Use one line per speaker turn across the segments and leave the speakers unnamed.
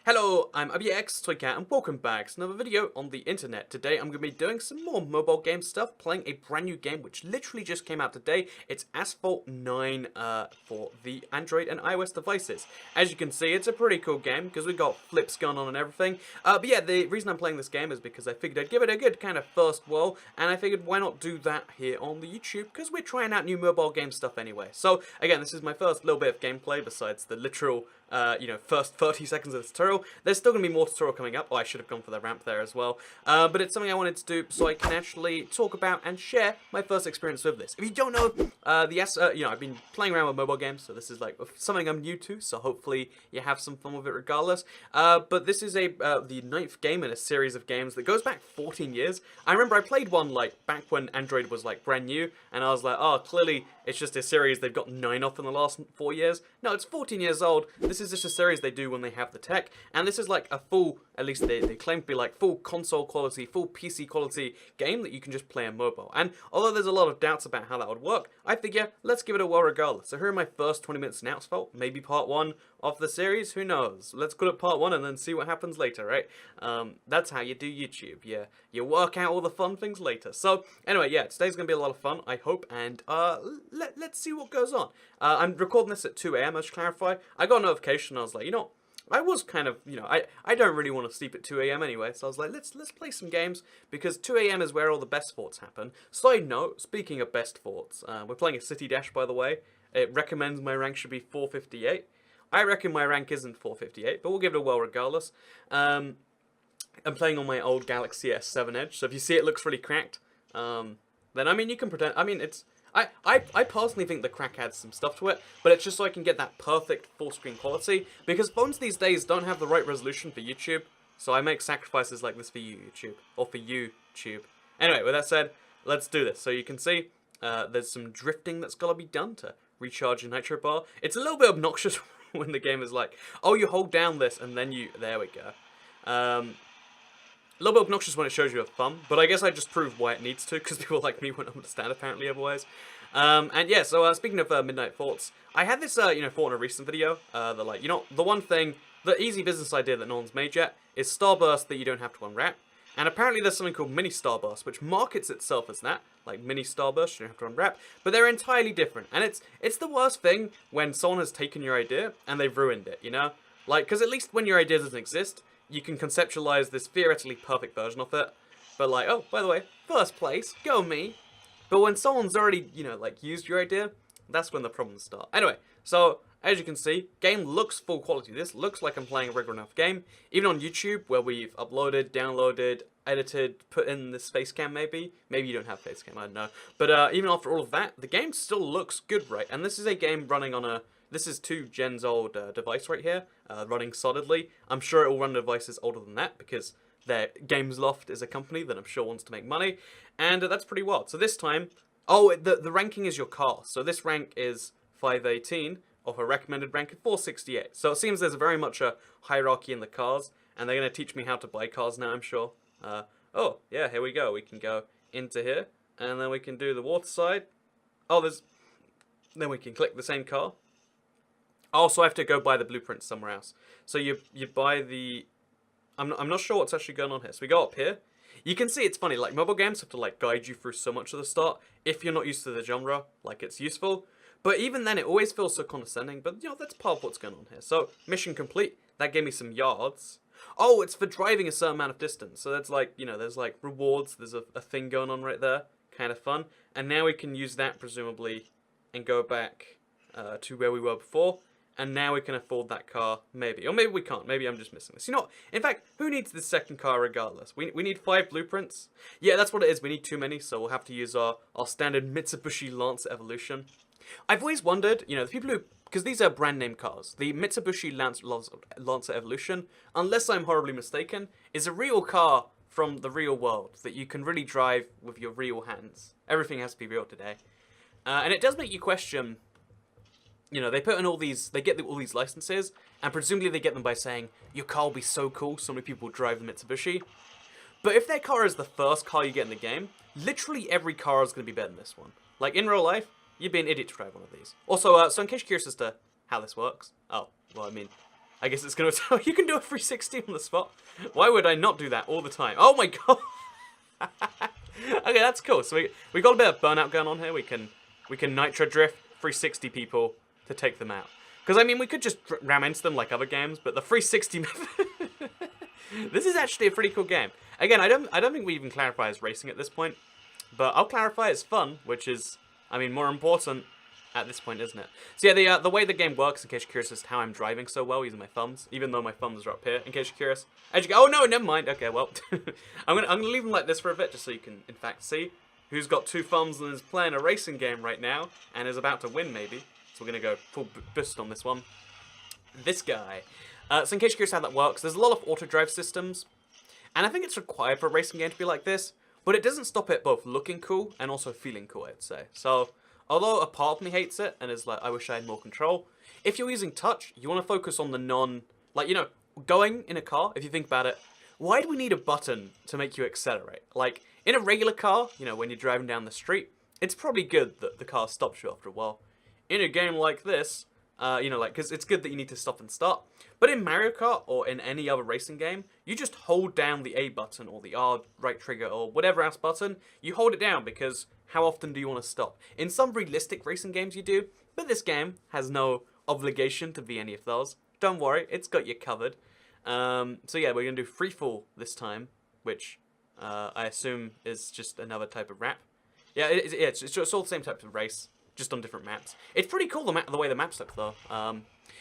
Hello, I'm AbbyX Toycat and welcome back to another video on the internet. Today I'm going to be doing some more mobile game stuff, playing a brand new game which literally just came out today. It's Asphalt 9 for the Android and iOS devices. As you can see, it's a pretty cool game because we got flips going on and everything. But yeah, the reason I'm playing this game is because I figured I'd give it a good kind of first whirl, and I figured why not do that here on the YouTube because we're trying out new mobile game stuff anyway. So again, this is my first little bit of gameplay besides the literal first 30 seconds of the tutorial. There's still going to be more tutorial coming up. Oh, I should have gone for the ramp there as well. But it's something I wanted to do so I can actually talk about and share my first experience with this. If you don't know, I've been playing around with mobile games, so this is like something I'm new to, so hopefully you have some fun with it regardless. But this is the 9th game in a series of games that goes back 14 years. I remember I played one like back when Android was like brand new, and I was like, oh, clearly it's just a series they've got 9 off in the last 4 years. No, it's 14 years old. This is just a series they do when they have the tech, and this is like a full, at least they claim to be like full console quality, full PC quality game that you can just play on mobile. And although there's a lot of doubts about how that would work, I figure let's give it a whirl regardless. So here are my first 20 minutes in Asphalt, maybe part 1 of the series, who knows? Let's call it part 1 and then see what happens later, right? That's how you do YouTube. You work out all the fun things later. So anyway, yeah, today's gonna be a lot of fun, I hope, and let's see what goes on. I'm recording this at 2 AM, I should clarify. I got a notification, I was like, you know, I was kind of, I don't really want to sleep at 2 AM anyway, so I was like, let's play some games, because 2 AM is where all the best thoughts happen. Side note, speaking of best thoughts, we're playing a City Dash, by the way. It recommends my rank should be 458. I reckon my rank isn't 458, but we'll give it a whirl regardless. I'm playing on my old Galaxy S7 Edge, so if you see it looks really cracked, then, I mean, you can pretend, I mean, it's... I personally think the crack adds some stuff to it, but it's just so I can get that perfect full screen quality, because phones these days don't have the right resolution for YouTube, so I make sacrifices like this for you, YouTube, or for YouTube. Anyway, with that said, let's do this. So you can see, there's some drifting that's got to be done to recharge a nitro bar. It's a little bit obnoxious when the game is like, oh, you hold down this, and then you, there we go. A little bit obnoxious when it shows you a thumb, but I guess I just proved why it needs to, because people like me won't understand apparently otherwise. And yeah, so speaking of Midnight Thoughts, I had this, thought in a recent video, that like, the one thing, the easy business idea that no one's made yet, is Starburst that you don't have to unwrap. And apparently there's something called Mini Starburst, which markets itself as that, like Mini Starburst, you don't have to unwrap, but they're entirely different. And it's the worst thing when someone has taken your idea and they've ruined it, you know? Like, because at least when your idea doesn't exist, you can conceptualize this theoretically perfect version of it, but like, oh, by the way, first place, go me. But when someone's already, like, used your idea, that's when the problems start. Anyway, so, as you can see, game looks full quality. This looks like I'm playing a regular enough game. Even on YouTube, where we've uploaded, downloaded, edited, put in the face cam maybe. Maybe you don't have face cam, I don't know. But even after all of that, the game still looks good, right? And this is a game running on a... This is 2 gens old device right here, running solidly. I'm sure it will run devices older than that because their Games Loft is a company that I'm sure wants to make money, and that's pretty wild. So this time, oh, the ranking is your car. So this rank is 518 of a recommended rank of 468. So it seems there's very much a hierarchy in the cars, and they're going to teach me how to buy cars now, I'm sure. Oh, yeah, here we go. We can go into here, and then we can do the water side. Oh, then we can click the same car. Oh, so I have to go buy the blueprint somewhere else. So you buy the... I'm not sure what's actually going on here. So we go up here. You can see it's funny, like mobile games have to like guide you through so much at the start. If you're not used to the genre, like it's useful. But even then it always feels so condescending. But that's part of what's going on here. So mission complete. That gave me some yards. Oh, it's for driving a certain amount of distance. So that's like, there's like rewards. There's a thing going on right there. Kind of fun. And now we can use that presumably and go back to where we were before. And now we can afford that car, maybe. Or maybe we can't. Maybe I'm just missing this. In fact, who needs this second car regardless? We need 5 blueprints. Yeah, that's what it is. We need too many, so we'll have to use our standard Mitsubishi Lancer Evolution. I've always wondered, the people who... Because these are brand name cars. The Mitsubishi Lancer Evolution, unless I'm horribly mistaken, is a real car from the real world that you can really drive with your real hands. Everything has to be real today. And it does make you question... they put in all these, they get all these licenses, and presumably they get them by saying, your car will be so cool, so many people will drive the Mitsubishi. But if their car is the first car you get in the game, literally every car is going to be better than this one. Like, in real life, you'd be an idiot to drive one of these. Also, so in case you're curious as to how this works, oh, well, I mean, I guess it's gonna tell you can do a 360 on the spot. Why would I not do that all the time? Oh my god. Okay, that's cool. So we got a bit of burnout going on here. We can nitro drift 360 people to take them out. Because I mean, we could just ram into them like other games, but the 360 method. This is actually a pretty cool game. Again, I don't think we even clarify as racing at this point, but I'll clarify it's fun, which is, I mean, more important at this point, isn't it? So yeah, the way the game works, in case you're curious as to how I'm driving so well using my thumbs, even though my thumbs are up here, in case you're curious. As you go, oh no, never mind. Okay, well, I'm gonna leave them like this for a bit, just so you can, in fact, see who's got 2 thumbs and is playing a racing game right now and is about to win, maybe. So we're gonna go full boost on this one. This guy. So in case you're curious how that works, there's a lot of auto drive systems, and I think it's required for a racing game to be like this, but it doesn't stop it both looking cool and also feeling cool, I'd say. So, although a part of me hates it and is like, I wish I had more control, if you're using touch, you want to focus on the like, you know, going in a car, if you think about it, why do we need a button to make you accelerate? Like, in a regular car, you know, when you're driving down the street, it's probably good that the car stops you after a while. In a game like this, you know, like, because it's good that you need to stop and start. But in Mario Kart or in any other racing game, you just hold down the A button or the R right trigger or whatever else button. You hold it down because how often do you want to stop? In some realistic racing games you do, but this game has no obligation to be any of those. Don't worry, it's got you covered. So yeah, we're going to do freefall this time, which I assume is just another type of rap. Yeah, it's all the same type of race, just on different maps. It's pretty cool the way the maps look though.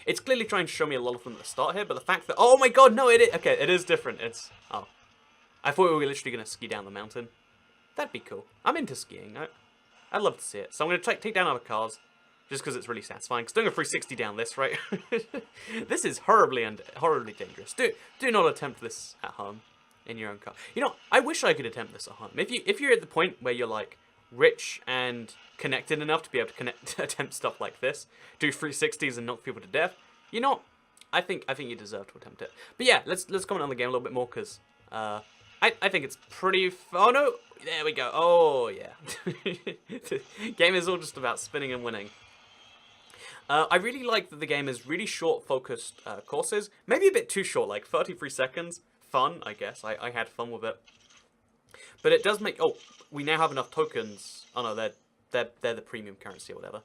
It's clearly trying to show me a lot of them at the start here, but the fact that, oh my god, no, okay, it is different. Oh, I thought we were literally going to ski down the mountain. That'd be cool. I'm into skiing. I'd love to see it. So I'm going to take down other cars, just because it's really satisfying. Because doing a 360 down this, right? This is horribly dangerous. Do not attempt this at home in your own car. You know, I wish I could attempt this at home. If you're at the point where you're like rich and connected enough to be able to attempt stuff like this, do 360s and knock people to death, you know, I think you deserve to attempt it. But yeah, let's comment on the game a little bit more because I think it's pretty. Oh no, there we go. Oh yeah, the game is all just about spinning and winning. I really like that the game is really short, focused courses. Maybe a bit too short, like 33 seconds. Fun, I guess. I had fun with it. But it does make. Oh, we now have enough tokens. Oh no, they're the premium currency or whatever.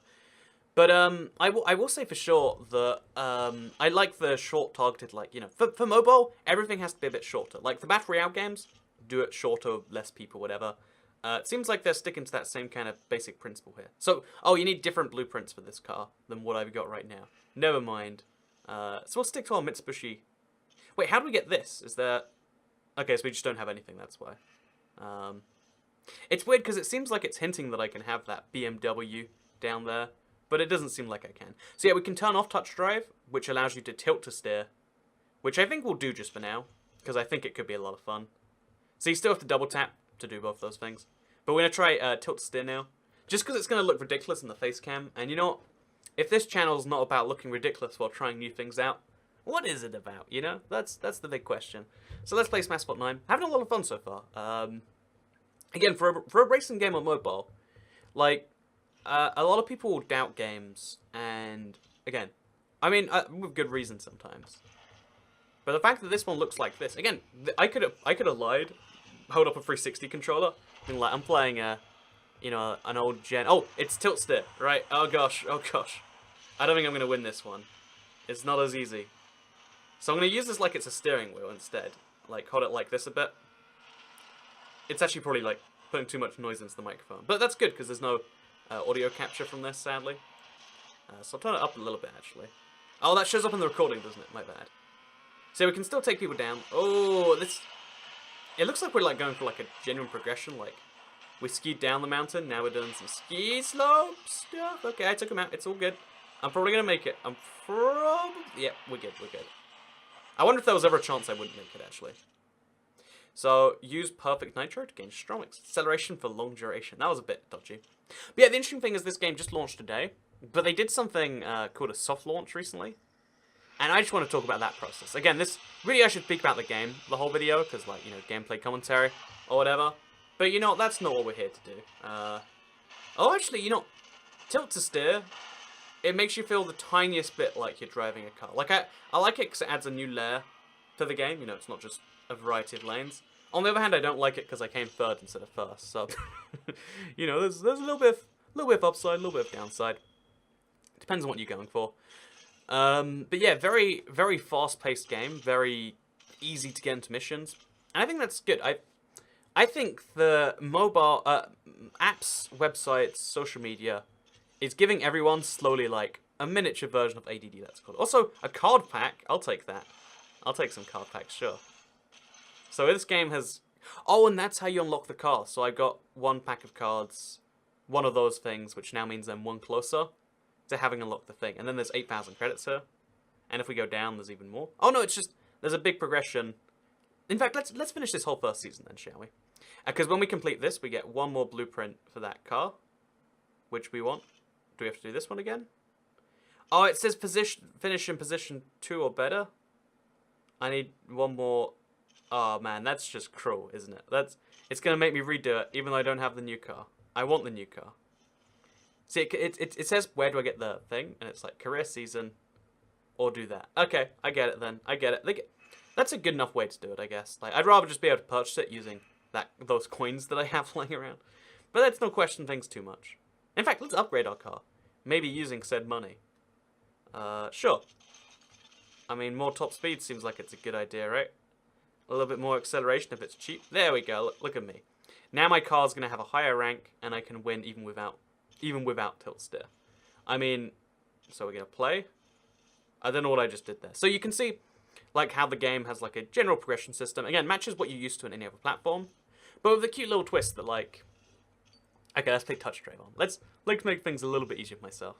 But I will say for sure that I like the short targeted, like, you know, for mobile, everything has to be a bit shorter. Like the Battle Royale games, do it shorter, less people, whatever. It seems like they're sticking to that same kind of basic principle here. So, oh, you need different blueprints for this car than what I've got right now. Never mind. So we'll stick to our Mitsubishi. Wait, how do we get this? Is there... Okay, so we just don't have anything, that's why. It's weird because it seems like it's hinting that I can have that BMW down there, but it doesn't seem like I can. So yeah, we can turn off touch drive, which allows you to tilt to steer, which I think we'll do just for now, because I think it could be a lot of fun. So you still have to double tap to do both those things. But we're going to try tilt to steer now, just because it's going to look ridiculous in the face cam. And you know what? If this channel's not about looking ridiculous while trying new things out, what is it about, you know? That's the big question. So let's play some Asphalt 9. Having a lot of fun so far. Again, for a racing game on mobile, like, a lot of people will doubt games, and, again, I mean, with good reason sometimes. But the fact that this one looks like this, again, I could have lied, hold up a 360 controller, and like, I'm playing you know, an old gen. Oh, it's tilt steer, right? Oh gosh, oh gosh. I don't think I'm going to win this one. It's not as easy. So I'm going to use this like it's a steering wheel instead. Like, hold it like this a bit. It's actually probably, like, putting too much noise into the microphone. But that's good, because there's no audio capture from this, sadly. So I'll turn it up a little bit, actually. Oh, that shows up in the recording, doesn't it? My bad. So we can still take people down. Oh, this... It looks like we're, like, going for, like, a genuine progression. Like, we skied down the mountain, now we're doing some ski slope stuff. Okay, I took him out. It's all good. I'm probably going to make it. Yeah, we're good, we're good. I wonder if there was ever a chance I wouldn't make it, actually. So, use perfect nitro to gain strong acceleration for long duration. That was a bit dodgy. But yeah, the interesting thing is this game just launched today, but they did something called a soft launch recently. And I just want to talk about that process. Again, really I should speak about the game, the whole video, because, like, you know, gameplay commentary or whatever. But, you know, that's not what we're here to do. Oh, actually, you know, tilt to steer it makes you feel the tiniest bit like you're driving a car. Like, I like it because it adds a new layer to the game. You know, it's not just a variety of lanes. On the other hand, I don't like it because I came third instead of first. So, you know, there's a little bit of upside, a little bit of downside. Depends on what you're going for. But yeah, very, very fast-paced game. Very easy to get into missions. And I think that's good. I think the mobile apps, websites, social media is giving everyone slowly like a miniature version of ADD. That's called. Also, a card pack. I'll take that. I'll take some card packs, sure. So this game has... Oh, and that's how you unlock the car. So I got one pack of cards, one of those things, which now means I'm one closer to having unlocked the thing. And then there's 8,000 credits here. And if we go down, there's even more. Oh no, it's just... There's a big progression. In fact, let's finish this whole first season then, shall we? Because when we complete this, we get one more blueprint for that car, which we want. Do we have to do this one again? Oh, it says finish in position 2 or better. I need one more... Oh man, that's just cruel, isn't it? It's gonna make me redo it, even though I don't have the new car. I want the new car. See, it says where do I get the thing, and it's like career season, or do that. Okay, I get it then. I get it. That's a good enough way to do it, I guess. Like, I'd rather just be able to purchase it using those coins that I have lying around. But let's not question things too much. In fact, let's upgrade our car. Maybe using said money. Sure. I mean, more top speed seems like it's a good idea, right? A little bit more acceleration if it's cheap. There we go. Look at me. Now my car's going to have a higher rank, and I can win even without tilt steer. I mean, so we're going to play. I don't know what I just did there. So you can see, like, how the game has, like, a general progression system. Again, matches what you're used to in any other platform. But with a cute little twist that, like... Okay, let's play Touch Drive on. Let's make things a little bit easier for myself.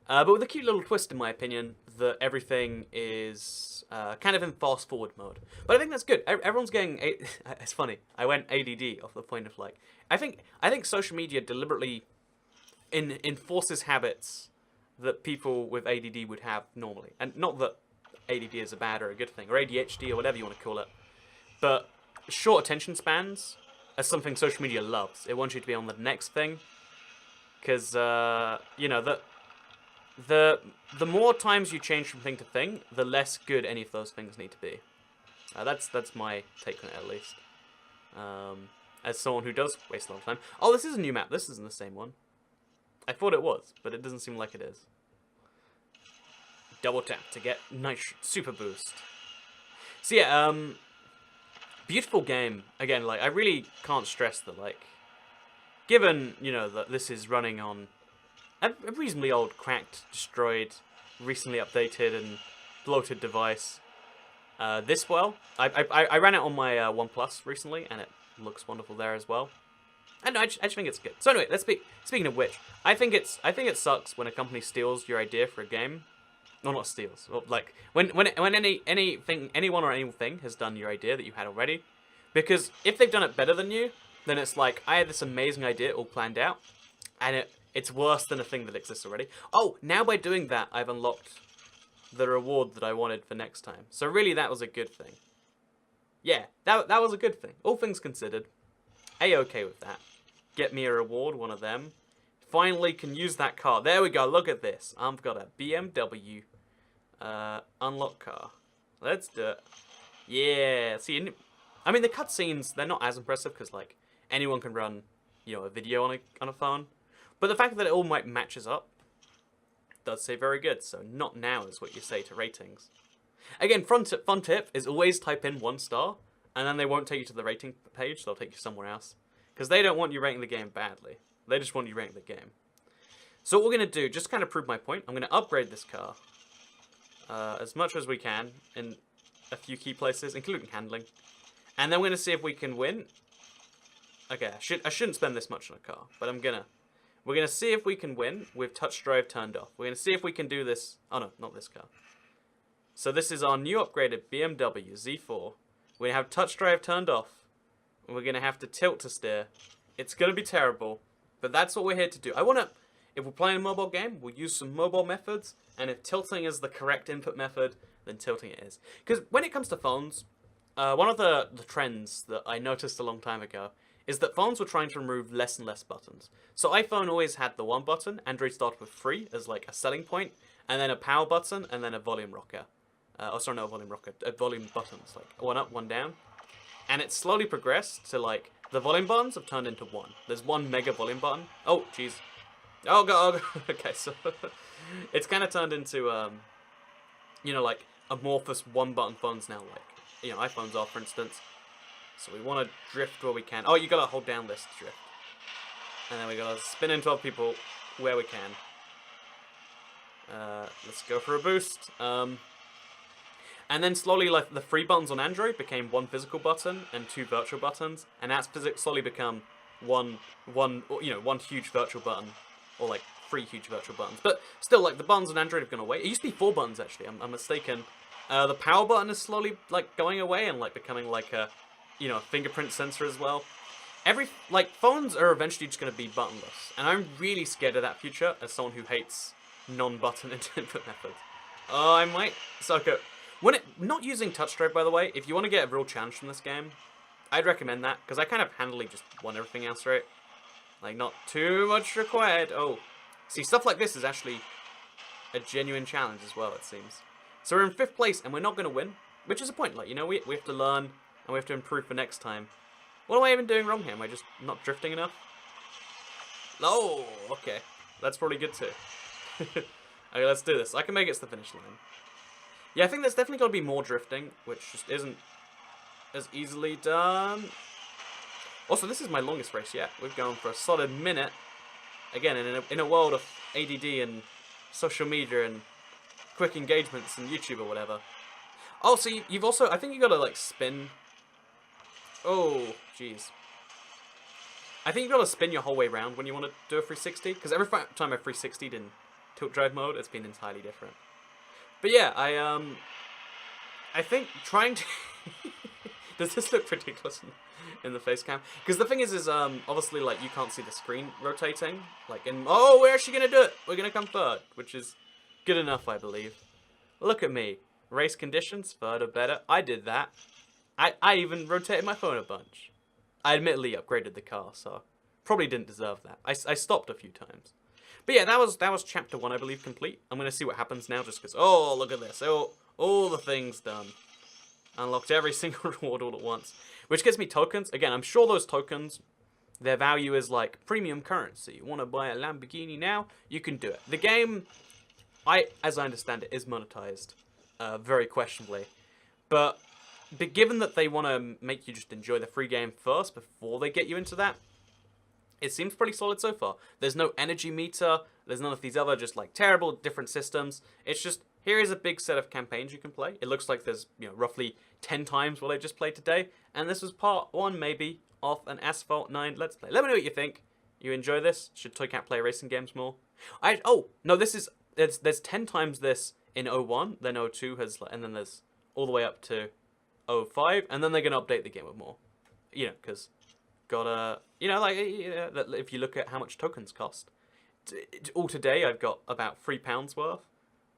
But with a cute little twist, in my opinion, that everything is kind of in fast-forward mode. But I think that's good. Everyone's getting... It's funny. I went ADD off the point of, like... I think social media deliberately enforces habits that people with ADD would have normally. And not that ADD is a bad or a good thing, or ADHD, or whatever you want to call it. But short attention spans are something social media loves. It wants you to be on the next thing. Because, you know, the more times you change from thing to thing, the less good any of those things need to be. That's my take on it, at least. As someone who does waste a lot of time. Oh, this is a new map. This isn't the same one. I thought it was, but it doesn't seem like it is. Double tap to get nice super boost. So yeah, beautiful game. Again, like, I really can't stress that, like, given, you know, that this is running on a reasonably old, cracked, destroyed, recently updated and bloated device. This well, I ran it on my OnePlus recently, and it looks wonderful there as well. And I just think it's good. So anyway, speaking of which, I think it sucks when a company steals your idea for a game. Well, not steals. Well, like when anyone or anything has done your idea that you had already, because if they've done it better than you, then it's like, I had this amazing idea all planned out, and it's worse than a thing that exists already. Oh, now by doing that, I've unlocked the reward that I wanted for next time. So really, that was a good thing. Yeah, that was a good thing. All things considered, A-okay with that. Get me a reward, one of them. Finally can use that car. There we go, look at this. I've got a BMW unlock car. Let's do it. Yeah, see, I mean, the cutscenes, they're not as impressive because, like, anyone can run, you know, a video on a phone. But the fact that it all matches up does say very good. So not now is what you say to ratings. Again, fun tip is always type in 1 star, and then they won't take you to the rating page. They'll take you somewhere else. Because they don't want you rating the game badly. They just want you rating the game. So what we're going to do, just to kind of prove my point, I'm going to upgrade this car as much as we can in a few key places, including handling. And then we're going to see if we can win. Okay, I shouldn't spend this much on a car, but we're going to see if we can win with touch drive turned off. We're going to see if we can do this. Oh no, not this car. So this is our new upgraded BMW Z4. We're going to have touch drive turned off. And we're going to have to tilt to steer. It's going to be terrible, but that's what we're here to do. If we're playing a mobile game, we'll use some mobile methods, and if tilting is the correct input method, then tilting it is. Because when it comes to phones, one of the trends that I noticed a long time ago is that phones were trying to remove less and less buttons. So iPhone always had the one button, Android started with 3 as like a selling point, and then a power button, and then a volume rocker. Oh, sorry, no, volume rocker, volume buttons, like one up, one down. And it slowly progressed to like, the volume buttons have turned into 1. There's 1 mega volume button. Oh, jeez. Oh, God, oh, God. Okay, so it's kind of turned into, you know, like amorphous 1-button phones now, like, you know, iPhones are, for instance. So we want to drift where we can. Oh, you gotta hold down this to drift. And then we gotta spin into other people where we can. Let's go for a boost. And then slowly, like, the 3 buttons on Android became 1 physical button and 2 virtual buttons, and that's slowly become one huge virtual button, or like 3 huge virtual buttons. But still, like, the buttons on Android have gone away. It used to be 4 buttons actually. I'm mistaken. The power button is slowly like going away and like becoming like a, you know, a fingerprint sensor as well. Phones are eventually just going to be buttonless, and I'm really scared of that future as someone who hates non-button input methods. Oh, I might suck it. Not using touch drive, by the way, if you want to get a real challenge from this game, I'd recommend that, because I kind of handily just want everything else right. Like, not too much required. Oh, see, stuff like this is actually a genuine challenge as well, it seems. So we're in 5th place, and we're not going to win, which is a point. Like, you know, we have to learn, and we have to improve for next time. What am I even doing wrong here? Am I just not drifting enough? Oh, okay. That's probably good too. Okay, let's do this. I can make it to the finish line. Yeah, I think there's definitely got to be more drifting, which just isn't as easily done. Also, this is my longest race yet. We've gone for a solid minute. Again, in a world of ADD and social media and quick engagements and YouTube or whatever. Oh, so you've also, I think you got to like spin. Oh, jeez. I think you got to spin your whole way around when you want to do a 360, because every time I've 360'd in tilt drive mode, it's been entirely different. But yeah, I think trying to... Does this look ridiculous in the face cam? Because the thing is obviously, like, you can't see the screen rotating. Like, oh, we're actually going to do it! We're going to come third, which is good enough, I believe. Look at me. Race conditions, third or better. I did that. I even rotated my phone a bunch. I admittedly upgraded the car, so probably didn't deserve that. I stopped a few times. But yeah, that was chapter 1, I believe, complete. I'm going to see what happens now, just because, oh, look at this. Oh, all the things done. Unlocked every single reward all at once. Which gives me tokens. Again, I'm sure those tokens, their value is like premium currency. You want to buy a Lamborghini now? You can do it. The game, as I understand it, is monetized. Very questionably. But given that they want to make you just enjoy the free game first before they get you into that, it seems pretty solid so far. There's no energy meter. There's none of these other just like terrible different systems. It's just, here is a big set of campaigns you can play. It looks like there's, you know, roughly 10 times what I just played today. And this was part 1, maybe, of an Asphalt 9 Let's Play. Let me know what you think. You enjoy this? Should Toy Cat play racing games more? Oh, no, this is, there's 10 times this in 01, then 02 has, and then there's all the way up to 05, and then they're going to update the game with more. You know, because gotta, you know, like, if you look at how much tokens cost, all today I've got about £3 worth,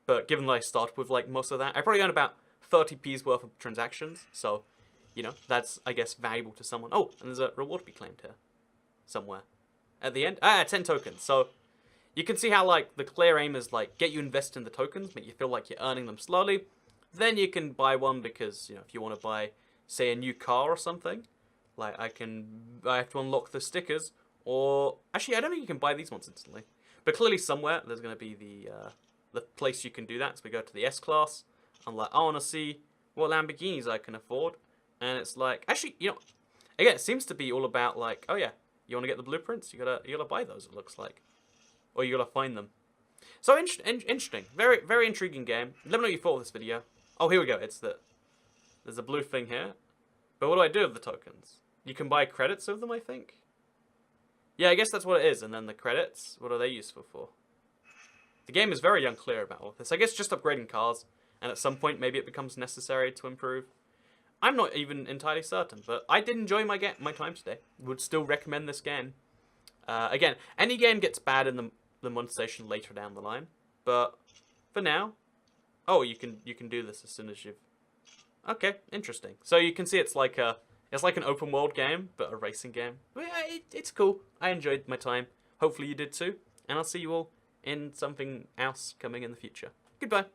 but given that I started with like most of that, I probably earned about 30p's worth of transactions, so, you know, that's, I guess, valuable to someone. Oh, and there's a reward to be claimed here, somewhere. At the end, 10 tokens, so you can see how, like, the clear aim is, like, get you invested in the tokens, make you feel like you're earning them slowly, then you can buy one because, you know, if you want to buy, say, a new car or something, like, I have to unlock the stickers, or, actually, I don't think you can buy these ones instantly. But clearly somewhere, there's going to be the place you can do that. So we go to the S-Class, I'm like, I want to see what Lamborghinis I can afford. And it's like, actually, you know, again, it seems to be all about, like, oh yeah, you want to get the blueprints? You gotta buy those, it looks like. Or you gotta find them. So, interesting. Very, very intriguing game. Let me know what you thought of this video. Oh, here we go. There's a blue thing here. But what do I do with the tokens? You can buy credits of them, I think. Yeah, I guess that's what it is. And then the credits, what are they useful for? The game is very unclear about all this. I guess just upgrading cars, and at some point maybe it becomes necessary to improve. I'm not even entirely certain, but I did enjoy my time today. Would still recommend this game. Again, any game gets bad in the monetization later down the line, but for now, oh, you can do this as soon as you've. Okay, interesting. So you can see it's like It's like an open world game, but a racing game. But yeah, it's cool. I enjoyed my time. Hopefully you did too. And I'll see you all in something else coming in the future. Goodbye.